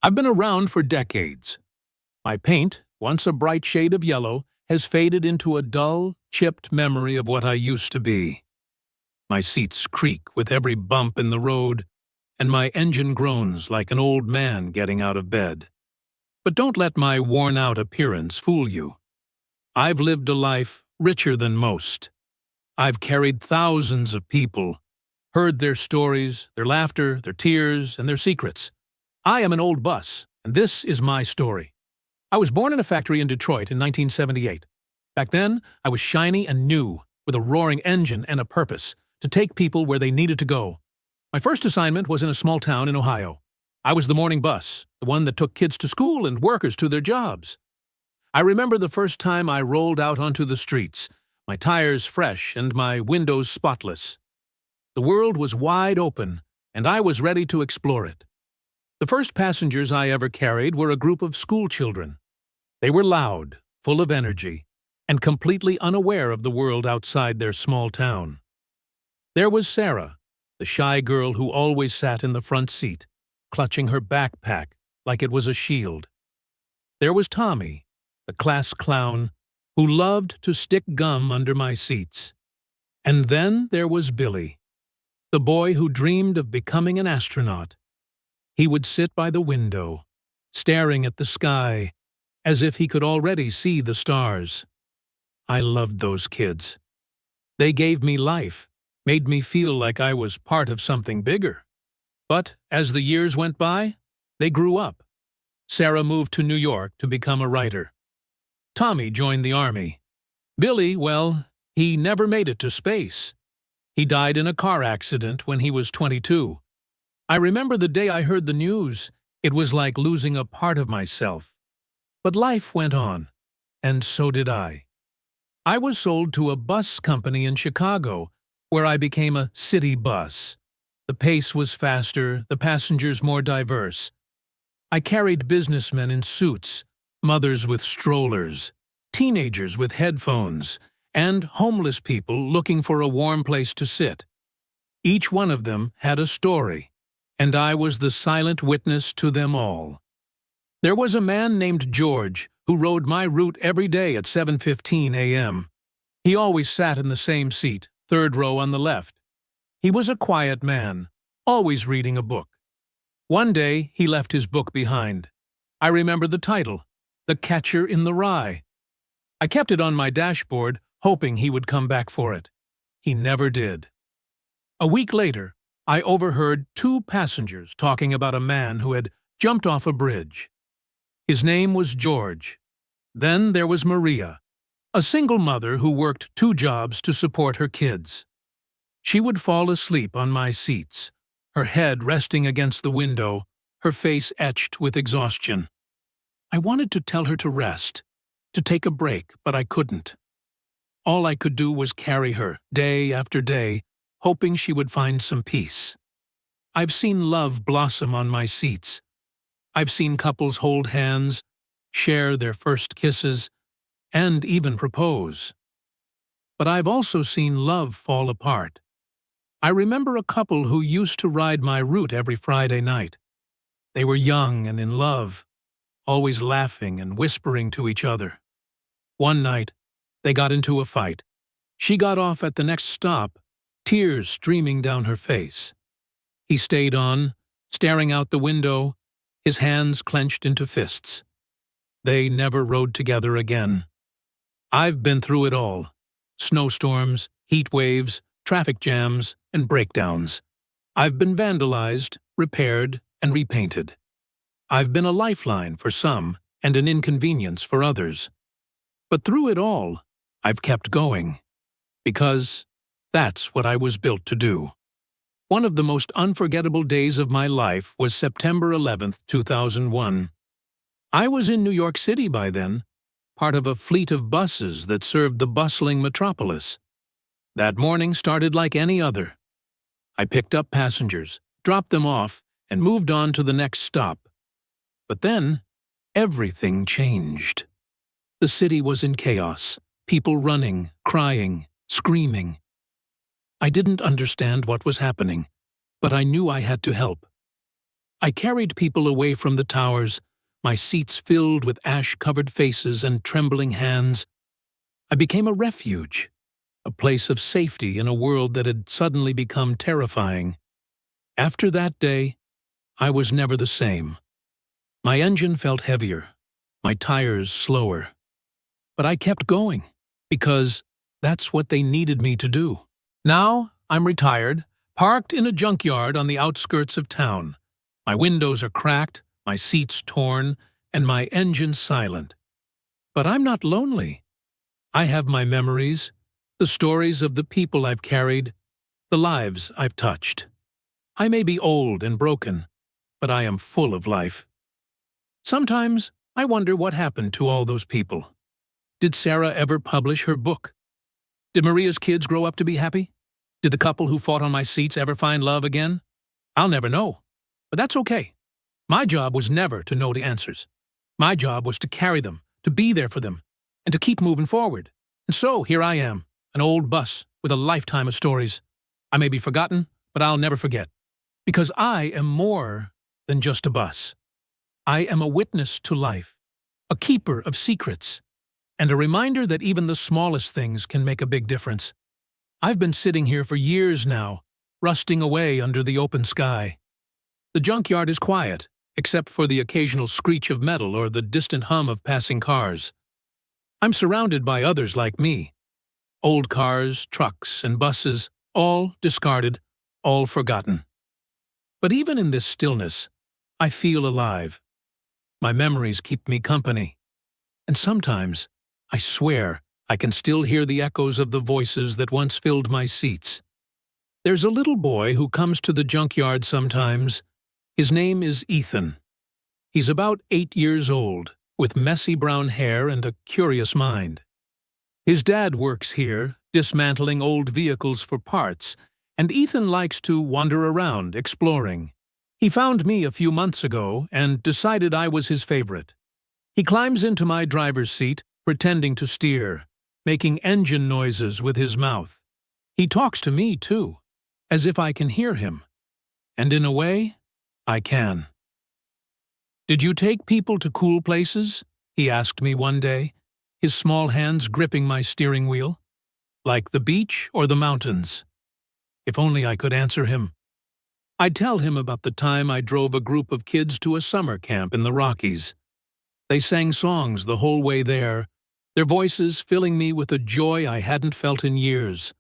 I've been around for decades. My paint, once a bright shade of yellow, has faded into a dull, chipped memory of what I used to be. My seats creak with every bump in the road, and my engine groans like an old man getting out of bed. But don't let my worn-out appearance fool you. I've lived a life richer than most. I've carried thousands of people, heard their stories, their laughter, their tears, and their secrets. I am an old bus, and this is my story. I was born in a factory in Detroit in 1978. Back then, I was shiny and new, with a roaring engine and a purpose, to take people where they needed to go. My first assignment was in a small town in Ohio. I was the morning bus, the one that took kids to school and workers to their jobs. I remember the first time I rolled out onto the streets, my tires fresh and my windows spotless. The world was wide open, and I was ready to explore it. The first passengers I ever carried were a group of schoolchildren. They were loud, full of energy, and completely unaware of the world outside their small town. There was Sarah, the shy girl who always sat in the front seat, clutching her backpack like it was a shield. There was Tommy, the class clown, who loved to stick gum under my seats. And then there was Billy, the boy who dreamed of becoming an astronaut. He would sit by the window, staring at the sky, as if he could already see the stars. I loved those kids. They gave me life, made me feel like I was part of something bigger. But as the years went by, they grew up. Sarah moved to New York to become a writer. Tommy joined the army. Billy, well, he never made it to space. He died in a car accident when he was 22. I remember the day I heard the news. It was like losing a part of myself. But life went on, and so did I. I was sold to a bus company in Chicago, where I became a city bus. The pace was faster, the passengers more diverse. I carried businessmen in suits, mothers with strollers, teenagers with headphones, and homeless people looking for a warm place to sit. Each one of them had a story, and I was the silent witness to them all. There was a man named George who rode my route every day at 7:15 a.m. He always sat in the same seat, third row on the left. He was a quiet man, always reading a book. One day, he left his book behind. I remember the title, The Catcher in the Rye. I kept it on my dashboard, hoping he would come back for it. He never did. A week later, I overheard two passengers talking about a man who had jumped off a bridge. His name was George. Then there was Maria, a single mother who worked 2 jobs to support her kids. She would fall asleep on my seats, her head resting against the window, her face etched with exhaustion. I wanted to tell her to rest, to take a break, but I couldn't. All I could do was carry her, day after day, hoping she would find some peace. I've seen love blossom on my seats. I've seen couples hold hands, share their first kisses, and even propose. But I've also seen love fall apart. I remember a couple who used to ride my route every Friday night. They were young and in love, always laughing and whispering to each other. One night, they got into a fight. She got off at the next stop, tears streaming down her face. He stayed on, staring out the window, his hands clenched into fists. They never rode together again. I've been through it all. Snowstorms, heat waves, traffic jams, and breakdowns. I've been vandalized, repaired, and repainted. I've been a lifeline for some and an inconvenience for others. But through it all, I've kept going. Because that's what I was built to do. One of the most unforgettable days of my life was September 11th, 2001. I was in New York City by then, part of a fleet of buses that served the bustling metropolis. That morning started like any other. I picked up passengers, dropped them off, and moved on to the next stop. But then, everything changed. The city was in chaos, people running, crying, screaming. I didn't understand what was happening, but I knew I had to help. I carried people away from the towers, my seats filled with ash-covered faces and trembling hands. I became a refuge, a place of safety in a world that had suddenly become terrifying. After that day, I was never the same. My engine felt heavier, my tires slower. But I kept going, because that's what they needed me to do. Now, I'm retired, parked in a junkyard on the outskirts of town. My windows are cracked, my seats torn, and my engine silent. But I'm not lonely. I have my memories, the stories of the people I've carried, the lives I've touched. I may be old and broken, but I am full of life. Sometimes I wonder what happened to all those people. Did Sarah ever publish her book? Did Maria's kids grow up to be happy? Did the couple who fought on my seats ever find love again? I'll never know. But that's okay. My job was never to know the answers. My job was to carry them, to be there for them, and to keep moving forward. And so here I am, an old bus with a lifetime of stories. I may be forgotten, but I'll never forget. Because I am more than just a bus. I am a witness to life, a keeper of secrets, and a reminder that even the smallest things can make a big difference. I've been sitting here for years now, rusting away under the open sky. The junkyard is quiet, except for the occasional screech of metal or the distant hum of passing cars. I'm surrounded by others like me. Old cars, trucks, and buses, all discarded, all forgotten. But even in this stillness, I feel alive. My memories keep me company. And sometimes, I swear, I can still hear the echoes of the voices that once filled my seats. There's a little boy who comes to the junkyard sometimes. His name is Ethan. He's about 8 years old, with messy brown hair and a curious mind. His dad works here, dismantling old vehicles for parts, and Ethan likes to wander around, exploring. He found me a few months ago and decided I was his favorite. He climbs into my driver's seat, pretending to steer, making engine noises with his mouth. He talks to me, too, as if I can hear him. And in a way, I can. "Did you take people to cool places?" he asked me one day, his small hands gripping my steering wheel. "Like the beach or the mountains?" If only I could answer him. I'd tell him about the time I drove a group of kids to a summer camp in the Rockies. They sang songs the whole way there, their voices filling me with a joy I hadn't felt in years.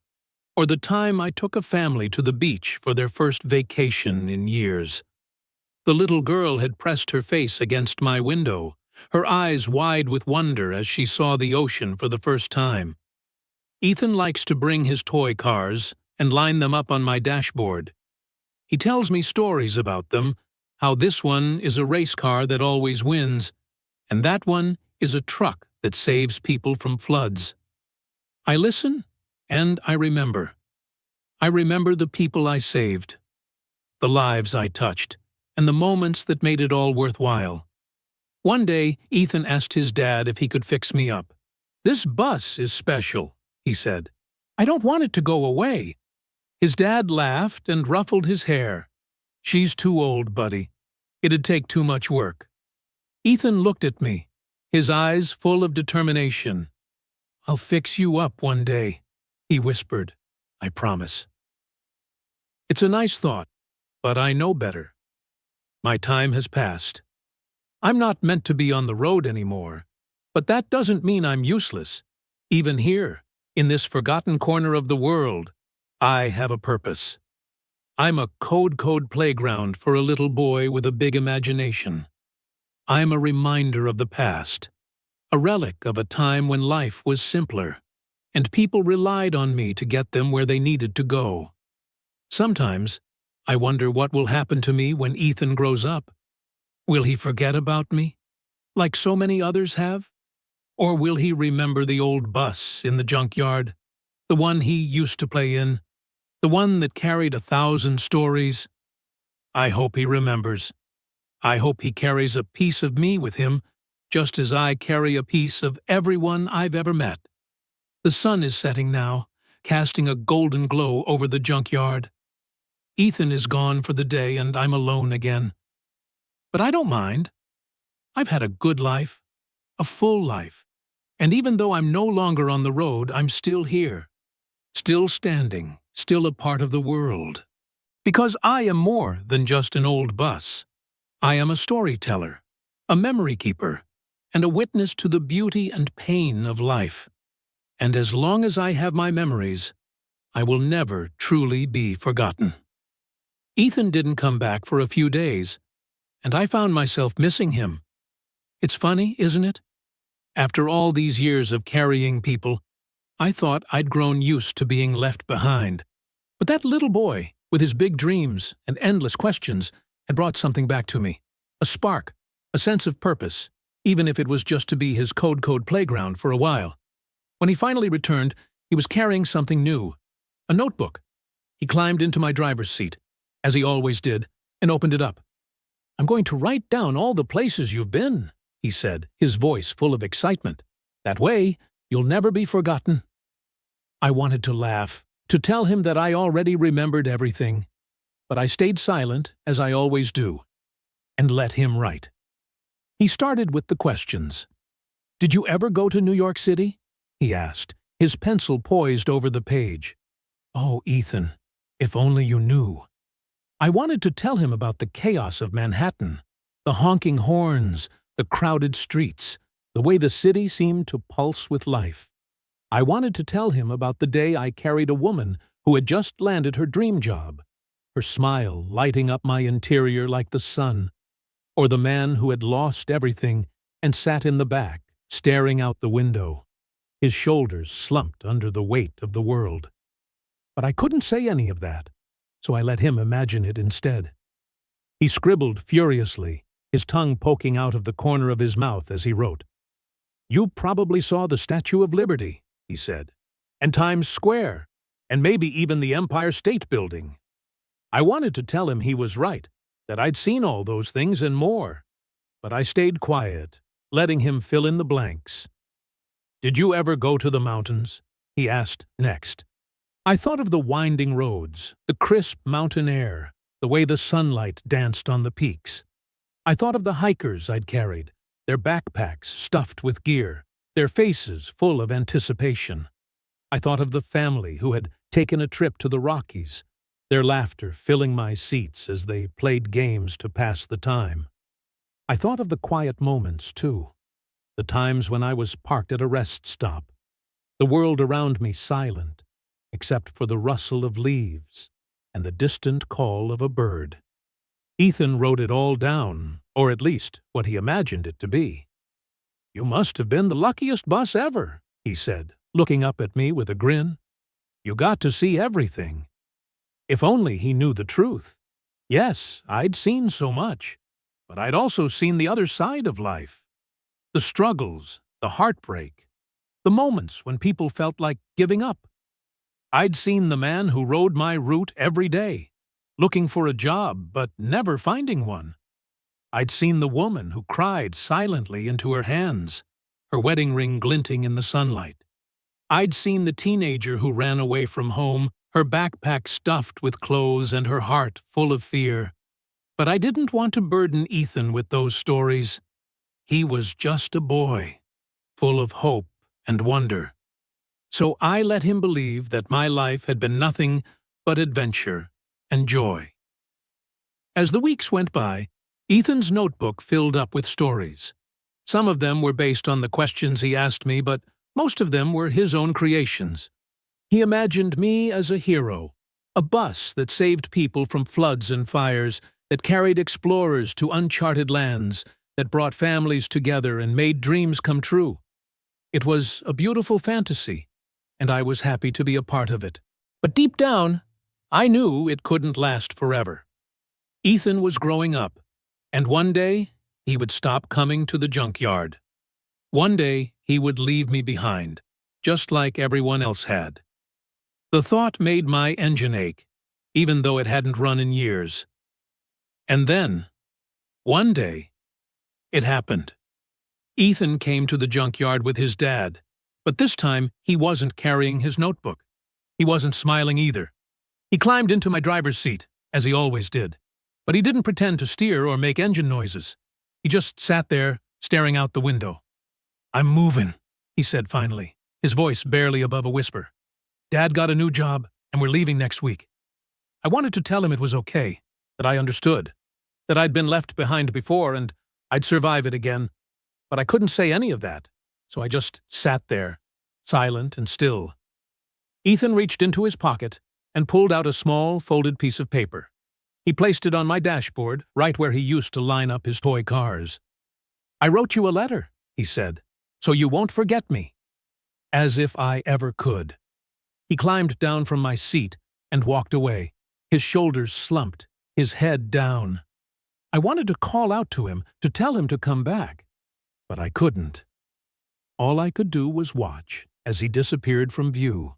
Or the time I took a family to the beach for their first vacation in years. The little girl had pressed her face against my window, her eyes wide with wonder as she saw the ocean for the first time. Ethan likes to bring his toy cars and line them up on my dashboard. He tells me stories about them, how this one is a race car that always wins, and that one is a truck that saves people from floods. I listen, and I remember. I remember the people I saved, the lives I touched, and the moments that made it all worthwhile. One day, Ethan asked his dad if he could fix me up. "This bus is special," he said. "I don't want it to go away." His dad laughed and ruffled his hair. "She's too old, buddy. It'd take too much work." Ethan looked at me, his eyes full of determination. "I'll fix you up one day," he whispered. "I promise." It's a nice thought, but I know better. My time has passed. I'm not meant to be on the road anymore, but that doesn't mean I'm useless. Even here, in this forgotten corner of the world, I have a purpose. I'm a code playground for a little boy with a big imagination. I'm a reminder of the past, a relic of a time when life was simpler, and people relied on me to get them where they needed to go. Sometimes, I wonder what will happen to me when Ethan grows up. Will he forget about me, like so many others have? Or will he remember the old bus in the junkyard, the one he used to play in, the one that carried 1,000 stories? I hope he remembers. I hope he carries a piece of me with him, just as I carry a piece of everyone I've ever met. The sun is setting now, casting a golden glow over the junkyard. Ethan is gone for the day and I'm alone again. But I don't mind. I've had a good life, a full life, and even though I'm no longer on the road, I'm still here, still standing, still a part of the world. Because I am more than just an old bus. I am a storyteller, a memory keeper, and a witness to the beauty and pain of life. And as long as I have my memories, I will never truly be forgotten. Ethan didn't come back for a few days, and I found myself missing him. It's funny, isn't it? After all these years of carrying people, I thought I'd grown used to being left behind. But that little boy, with his big dreams and endless questions, had brought something back to me. A spark, a sense of purpose, even if it was just to be his code playground for a while. When he finally returned, he was carrying something new. A notebook. He climbed into my driver's seat, as he always did, and opened it up. "I'm going to write down all the places you've been," he said, his voice full of excitement. "That way, you'll never be forgotten." I wanted to laugh, to tell him that I already remembered everything, but I stayed silent, as I always do, and let him write. He started with the questions. "Did you ever go to New York City?" he asked, his pencil poised over the page. Oh, Ethan, if only you knew. I wanted to tell him about the chaos of Manhattan, the honking horns, the crowded streets, the way the city seemed to pulse with life. I wanted to tell him about the day I carried a woman who had just landed her dream job, her smile lighting up my interior like the sun, or the man who had lost everything and sat in the back, staring out the window, his shoulders slumped under the weight of the world. But I couldn't say any of that, so I let him imagine it instead. He scribbled furiously, his tongue poking out of the corner of his mouth as he wrote. "You probably saw the Statue of Liberty," he said, "and Times Square, and maybe even the Empire State Building." I wanted to tell him he was right, that I'd seen all those things and more, but I stayed quiet, letting him fill in the blanks. "Did you ever go to the mountains?" he asked next. I thought of the winding roads, the crisp mountain air, the way the sunlight danced on the peaks. I thought of the hikers I'd carried, their backpacks stuffed with gear, their faces full of anticipation. I thought of the family who had taken a trip to the Rockies, their laughter filling my seats as they played games to pass the time. I thought of the quiet moments, too, the times when I was parked at a rest stop, the world around me silent, except for the rustle of leaves and the distant call of a bird. Ethan wrote it all down, or at least what he imagined it to be. "You must have been the luckiest bus ever," he said, looking up at me with a grin. "You got to see everything." If only he knew the truth. Yes, I'd seen so much, but I'd also seen the other side of life. The struggles, the heartbreak, the moments when people felt like giving up. I'd seen the man who rode my route every day, looking for a job but never finding one. I'd seen the woman who cried silently into her hands, her wedding ring glinting in the sunlight. I'd seen the teenager who ran away from home, her backpack stuffed with clothes and her heart full of fear. But I didn't want to burden Ethan with those stories. He was just a boy, full of hope and wonder. So I let him believe that my life had been nothing but adventure and joy. As the weeks went by, Ethan's notebook filled up with stories. Some of them were based on the questions he asked me, but most of them were his own creations. He imagined me as a hero, a bus that saved people from floods and fires, that carried explorers to uncharted lands, that brought families together and made dreams come true. It was a beautiful fantasy, and I was happy to be a part of it. But deep down, I knew it couldn't last forever. Ethan was growing up, and one day he would stop coming to the junkyard. One day he would leave me behind, just like everyone else had. The thought made my engine ache, even though it hadn't run in years. And then, one day, it happened. Ethan came to the junkyard with his dad, but this time he wasn't carrying his notebook. He wasn't smiling either. He climbed into my driver's seat, as he always did. But he didn't pretend to steer or make engine noises. He just sat there, staring out the window. "I'm moving," he said finally, his voice barely above a whisper. "Dad got a new job, and we're leaving next week." I wanted to tell him it was okay, that I understood, that I'd been left behind before and I'd survive it again, but I couldn't say any of that, so I just sat there, silent and still. Ethan reached into his pocket and pulled out a small, folded piece of paper. He placed it on my dashboard, right where he used to line up his toy cars. "I wrote you a letter," he said, "so you won't forget me." As if I ever could. He climbed down from my seat and walked away, his shoulders slumped, his head down. I wanted to call out to him, to tell him to come back, but I couldn't. All I could do was watch as he disappeared from view.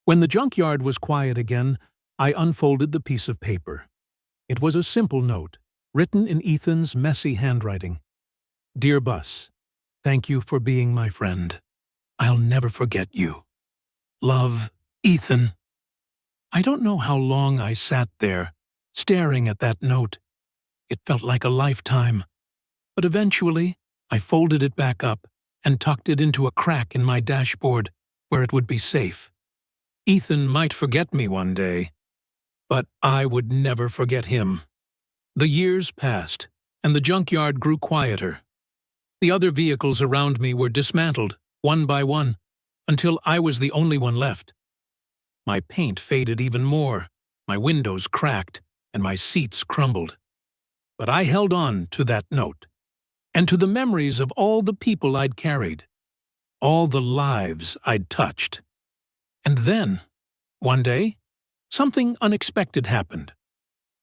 When the junkyard was quiet again, I unfolded the piece of paper. It was a simple note, written in Ethan's messy handwriting. "Dear Bus, thank you for being my friend. I'll never forget you. Love, Ethan." I don't know how long I sat there, staring at that note. It felt like a lifetime. But eventually, I folded it back up and tucked it into a crack in my dashboard where it would be safe. Ethan might forget me one day, but I would never forget him. The years passed, and the junkyard grew quieter. The other vehicles around me were dismantled, one by one, until I was the only one left. My paint faded even more, my windows cracked, and my seats crumbled. But I held on to that note, and to the memories of all the people I'd carried, all the lives I'd touched. And then, one day, something unexpected happened.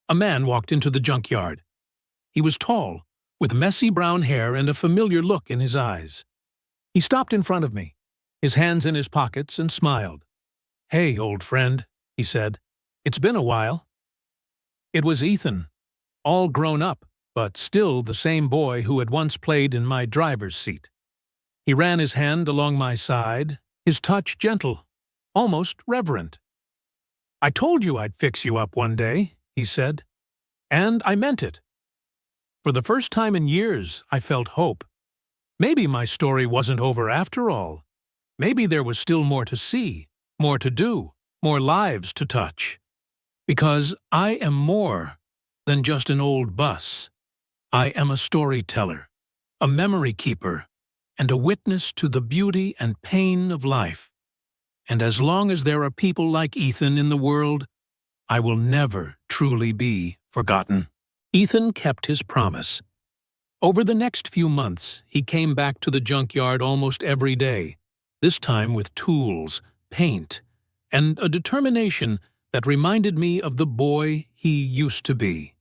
A man walked into the junkyard. He was tall, with messy brown hair and a familiar look in his eyes. He stopped in front of me, his hands in his pockets, and smiled. "Hey, old friend," he said. "It's been a while." It was Ethan, all grown up, but still the same boy who had once played in my driver's seat. He ran his hand along my side, his touch gentle, almost reverent. "I told you I'd fix you up one day," he said. And I meant it. For the first time in years, I felt hope. Maybe my story wasn't over after all. Maybe there was still more to see, more to do, more lives to touch. Because I am more than just an old bus. I am a storyteller, a memory keeper, and a witness to the beauty and pain of life. And as long as there are people like Ethan in the world, I will never truly be forgotten. Ethan kept his promise. Over the next few months, he came back to the junkyard almost every day, this time with tools, paint, and a determination that reminded me of the boy he used to be.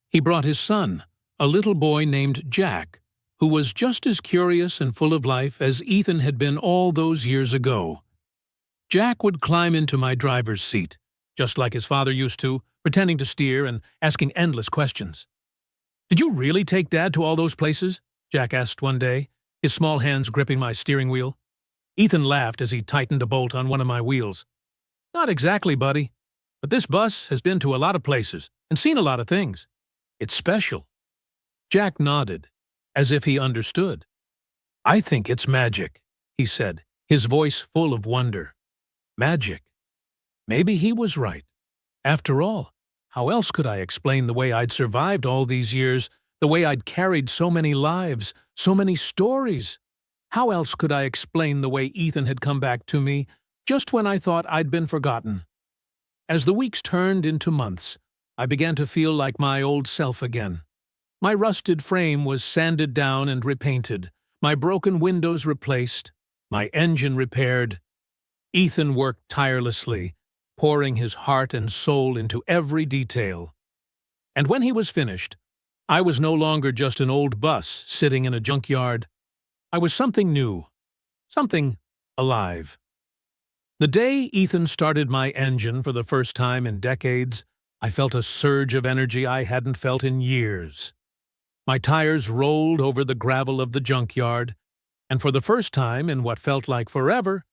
He brought his son, a little boy named Jack, who was just as curious and full of life as Ethan had been all those years ago. Jack would climb into my driver's seat, just like his father used to, pretending to steer and asking endless questions. "Did you really take Dad to all those places?" Jack asked one day, his small hands gripping my steering wheel. Ethan laughed as he tightened a bolt on one of my wheels. "Not exactly, buddy, but this bus has been to a lot of places and seen a lot of things. It's special." Jack nodded, as if he understood. "I think it's magic," he said, his voice full of wonder. Magic. Maybe he was right. After all, how else could I explain the way I'd survived all these years, the way I'd carried so many lives, so many stories? How else could I explain the way Ethan had come back to me, just when I thought I'd been forgotten? As the weeks turned into months, I began to feel like my old self again. My rusted frame was sanded down and repainted, my broken windows replaced, my engine repaired. Ethan worked tirelessly, pouring his heart and soul into every detail. And when he was finished, I was no longer just an old bus sitting in a junkyard. I was something new, something alive. The day Ethan started my engine for the first time in decades, I felt a surge of energy I hadn't felt in years. My tires rolled over the gravel of the junkyard, and for the first time in what felt like forever,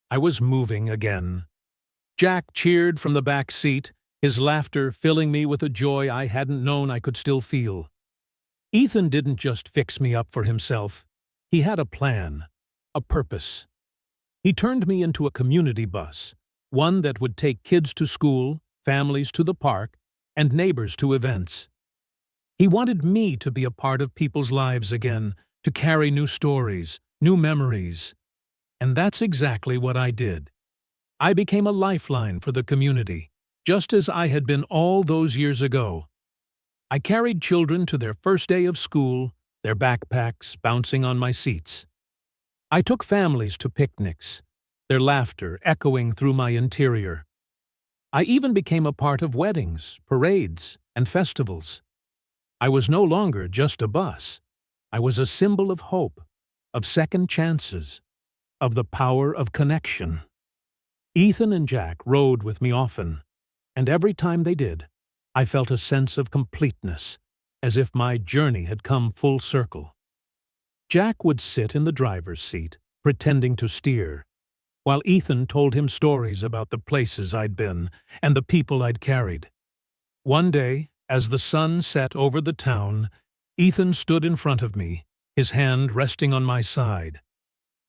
I was moving again. Jack cheered from the back seat, his laughter filling me with a joy I hadn't known I could still feel. Ethan didn't just fix me up for himself. He had a plan, a purpose. He turned me into a community bus, one that would take kids to school, families to the park, and neighbors to events. He wanted me to be a part of people's lives again, to carry new stories, new memories. And that's exactly what I did. I became a lifeline for the community, just as I had been all those years ago. I carried children to their first day of school, their backpacks bouncing on my seats. I took families to picnics, their laughter echoing through my interior. I even became a part of weddings, parades, and festivals. I was no longer just a bus. I was a symbol of hope, of second chances, of the power of connection. Ethan and Jack rode with me often, and every time they did, I felt a sense of completeness, as if my journey had come full circle. Jack would sit in the driver's seat, pretending to steer, while Ethan told him stories about the places I'd been and the people I'd carried. One day, as the sun set over the town, Ethan stood in front of me, his hand resting on my side.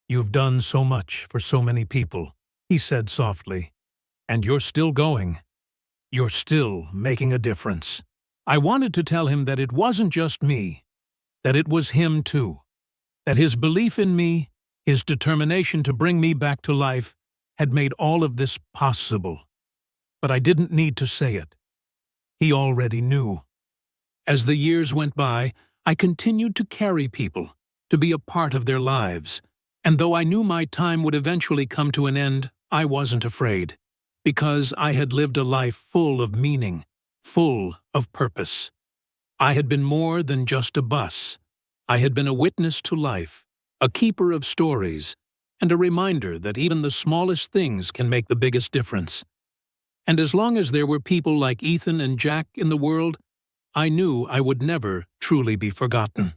"You've done so much for so many people," he said softly, "and you're still going. You're still making a difference." I wanted to tell him that it wasn't just me, that it was him too, that his belief in me, his determination to bring me back to life, had made all of this possible. But I didn't need to say it. He already knew. As the years went by, I continued to carry people, to be a part of their lives, and though I knew my time would eventually come to an end, I wasn't afraid, because I had lived a life full of meaning, full of purpose. I had been more than just a bus. I had been a witness to life, a keeper of stories, and a reminder that even the smallest things can make the biggest difference. And as long as there were people like Ethan and Jack in the world, I knew I would never truly be forgotten.